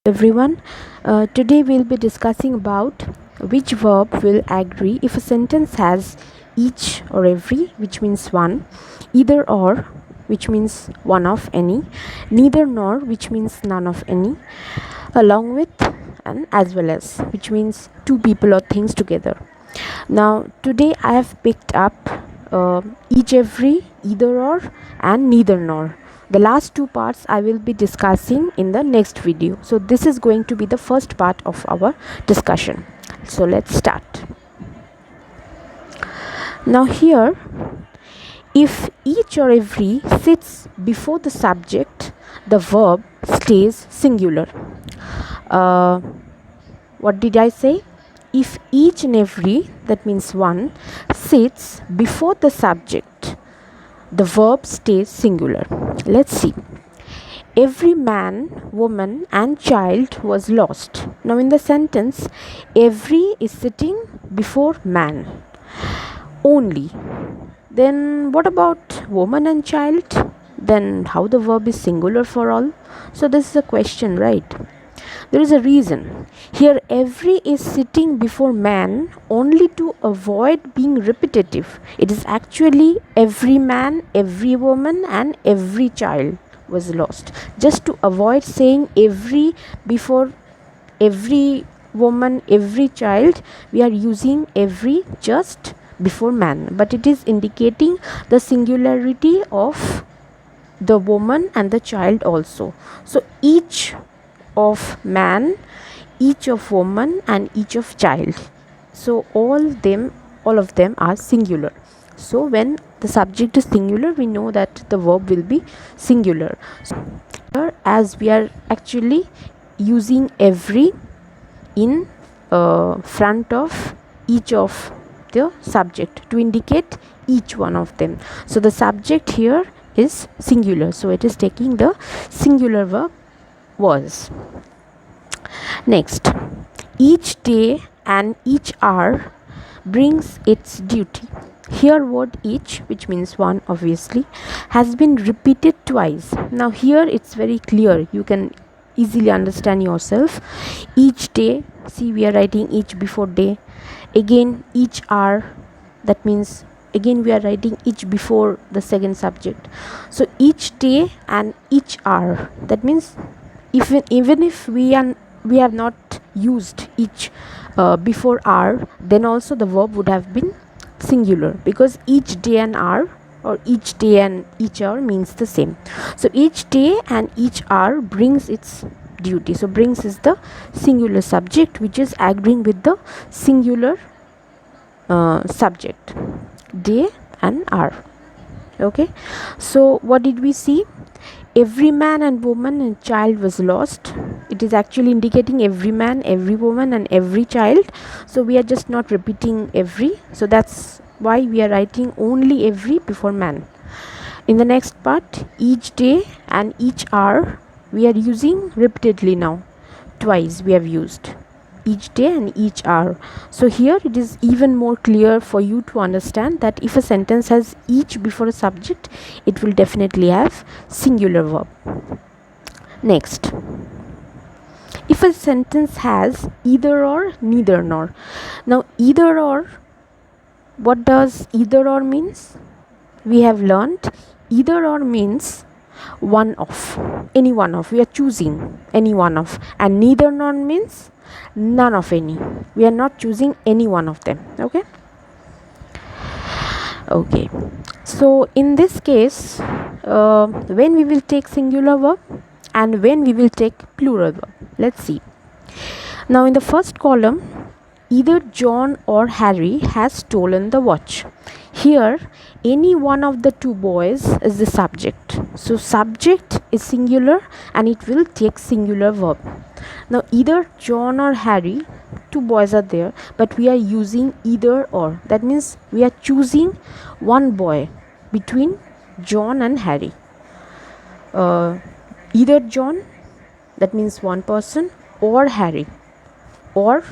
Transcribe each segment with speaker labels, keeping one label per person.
Speaker 1: Everyone, today we'll be discussing about which verb will agree if a sentence has each or every, which means one, either or, which means one of any, neither nor, which means none of any, along with, and as well as, which means two people or things together. Now today I have picked up each, every, either or, and neither nor. The last two parts I will be discussing in the next video. So this is going to be the first part of our discussion. So let's start. Now here, if each or every sits before the subject, the verb stays singular. What did I say? If each and every, that means one, sits before the subject, the verb stays singular. Let's see. Every man, woman and child was lost. Now in the sentence, every is sitting before man only. Then what about woman and child? Then how the verb is singular for all? So this is a question, right? There is a reason. Here every is sitting before man only to avoid being repetitive. It is actually every man, every woman and every child was lost. Just to avoid saying every before every woman, every child, we are using every just before man. But it is indicating the singularity of the woman and the child also. So each of man, each of woman and each of child, so all of them are singular. So when the subject is singular, we know that the verb will be singular. So here, as we are actually using every in front of each of the subject to indicate each one of them, so the subject here is singular, so it is taking the singular verb was. Next, each day and each hour brings its duty. Here word each, which means one obviously, has been repeated twice. Now here it's very clear, you can easily understand yourself. Each day, see we are writing each before day. Again each hour, that means again we are writing each before the second subject. So each day and each hour, that means even if we have not used each before hour, then also the verb would have been singular, because each day and hour or each day and each hour means the same. So each day and each hour brings its duty. So brings is the singular subject which is agreeing with the singular subject, day and hour. Okay, so what did we see? Every man and woman and child was lost. It is actually indicating every man, every woman and every child. So we are just not repeating every. So that's why we are writing only every before man. In the next part, each day and each hour, we are using repeatedly now. Twice we have used each day and each hour. So here it is even more clear for you to understand that if a sentence has each before a subject, it will definitely have singular verb. Next, if a sentence has either or, neither nor. Now either or, what does either or means? We have learned either or means one of, any one of, we are choosing any one of, and neither nor means none of any, we are not choosing any one of them. Okay, so in this case, when we will take singular verb and when we will take plural verb, let's see. Now in the first column, either John or Harry has stolen the watch. Here any one of the two boys is the subject, so subject is singular and it will take singular verb. Now either John or Harry, two boys are there, but we are using either or, that means we are choosing one boy between John and Harry. Either John, that means one person, or Harry, or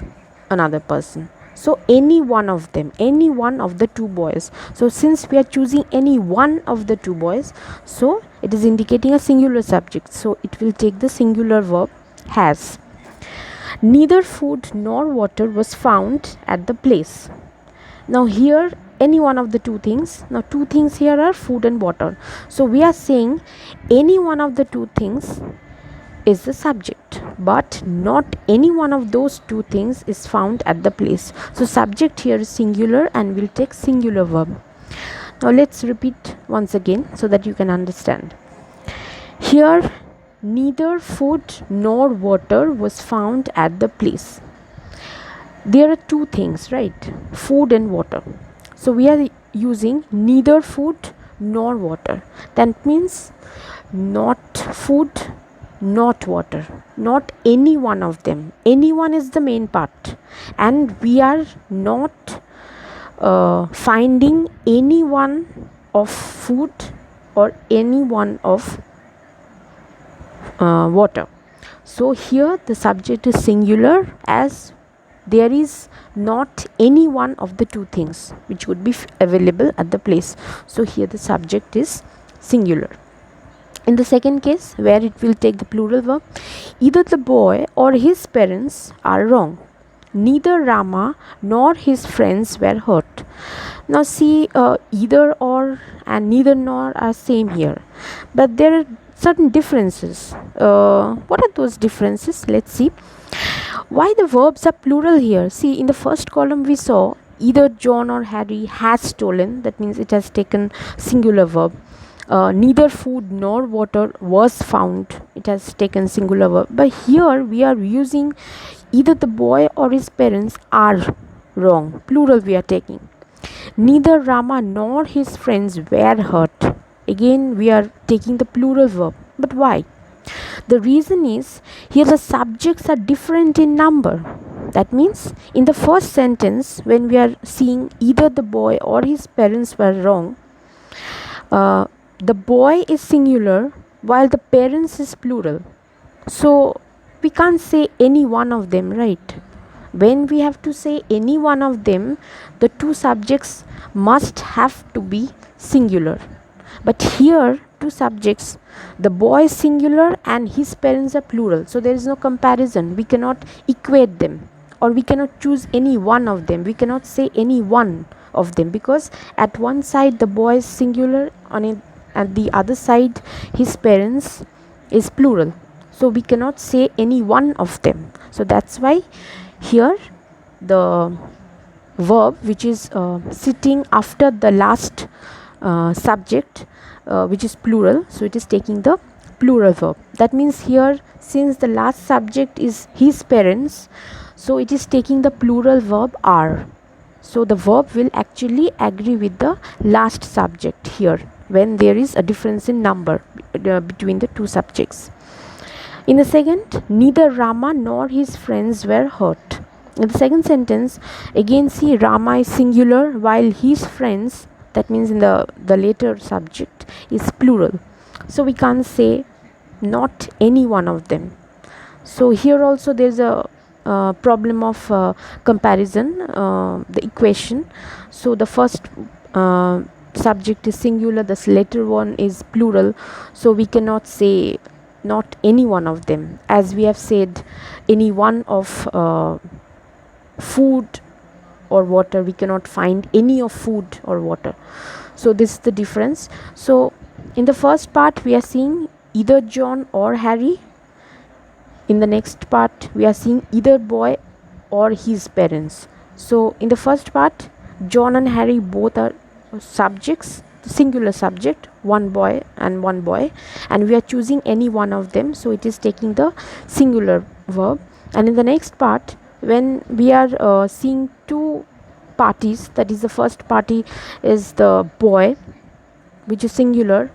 Speaker 1: another person. So any one of them, any one of the two boys. So since we are choosing any one of the two boys, so it is indicating a singular subject, so it will take the singular verb has. Neither food nor water was found at the place. Now here any one of the two things. Now two things here are food and water. So we are saying any one of the two things is the subject, but not any one of those two things is found at the place. So subject here is singular and we'll take singular verb. Now let's repeat once again so that you can understand. Here neither food nor water was found at the place. There are two things, right? Food and water. So we are using neither food nor water. That means not food, not water, not any one of them. Any one is the main part, and we are not finding any one of food or any one of water. So here the subject is singular, as there is not any one of the two things which would be available at the place. So here the subject is singular. In the second case, where it will take the plural verb, either the boy or his parents are wrong. Neither Rama nor his friends were hurt. Now see, either or and neither nor are same here, but there are certain differences. What are those differences? Let's see. Why the verbs are plural here? See, in the first column we saw either John or Harry has stolen. That means it has taken singular verb. Neither food nor water was found. It has taken singular verb. But here we are using either the boy or his parents are wrong. Plural we are taking. Neither Rama nor his friends were hurt. Again we are taking the plural verb. But why? The reason is here the subjects are different in number. That means in the first sentence, when we are seeing either the boy or his parents were wrong, the boy is singular while the parents is plural. So we can't say any one of them, right? When we have to say any one of them, the two subjects must have to be singular. But here two subjects, the boy is singular and his parents are plural. So there is no comparison. We cannot equate them, or we cannot choose any one of them. We cannot say any one of them, because at one side the boy is singular, at the other side his parents is plural. So we cannot say any one of them. So that's why here the verb which is sitting after the last subject, which is plural, so it is taking the plural verb. That means here, since the last subject is his parents, so it is taking the plural verb are. So the verb will actually agree with the last subject here when there is a difference in number between the two subjects. In the second, neither Rama nor his friends were hurt. In the second sentence, again see Rama is singular while his friends, that means in the later subject, is plural. So we can't say not any one of them. So here also there is a problem of comparison, the equation. So the first subject is singular, the later one is plural, so we cannot say not any one of them, as we have said any one of food or water. We cannot find any of food or water. So this is the difference. So in the first part we are seeing either John or Harry. In the next part we are seeing either boy or his parents. So in the first part, John and Harry both are subjects, singular subject, one boy, and we are choosing any one of them, so it is taking the singular verb. And in the next part, when we are seeing two parties, that is the first party is the boy, which is singular,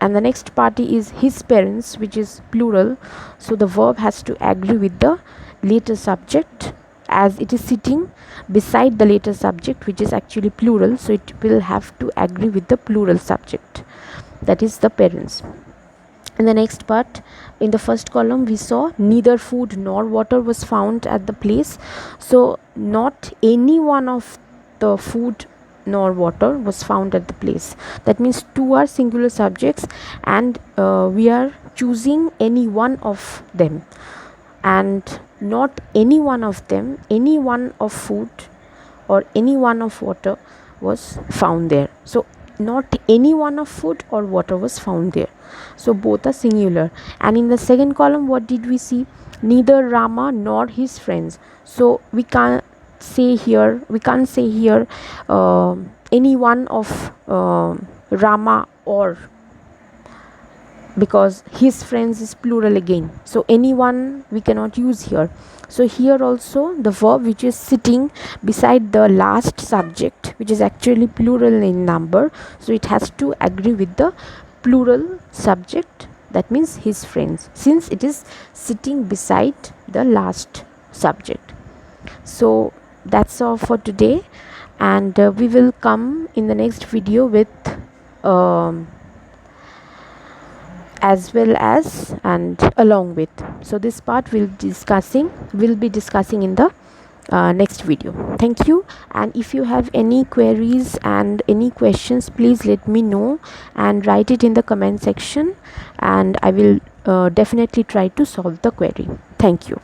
Speaker 1: and the next party is his parents, which is plural. So the verb has to agree with the later subject, as it is sitting beside the later subject, which is actually plural, so it will have to agree with the plural subject, that is the parents. In the next part, in the first column we saw neither food nor water was found at the place. So not any one of the food nor water was found at the place. That means two are singular subjects and we are choosing any one of them. and not any one of them, any one of food or any one of water was found there. So not any one of food or water was found there, so both are singular. And in the second column, what did we see? Neither Rama nor his friends. So we can't say here any one of Rama, or because his friends is plural again, so anyone we cannot use here. So here also the verb which is sitting beside the last subject, which is actually plural in number, so it has to agree with the plural subject, that means his friends, since it is sitting beside the last subject. So that's all for today, and we will come in the next video with as well as and along with. So this part will be discussing in the next video. Thank you. And if you have any queries and any questions, please let me know and write it in the comment section, and I will definitely try to solve the query. Thank you.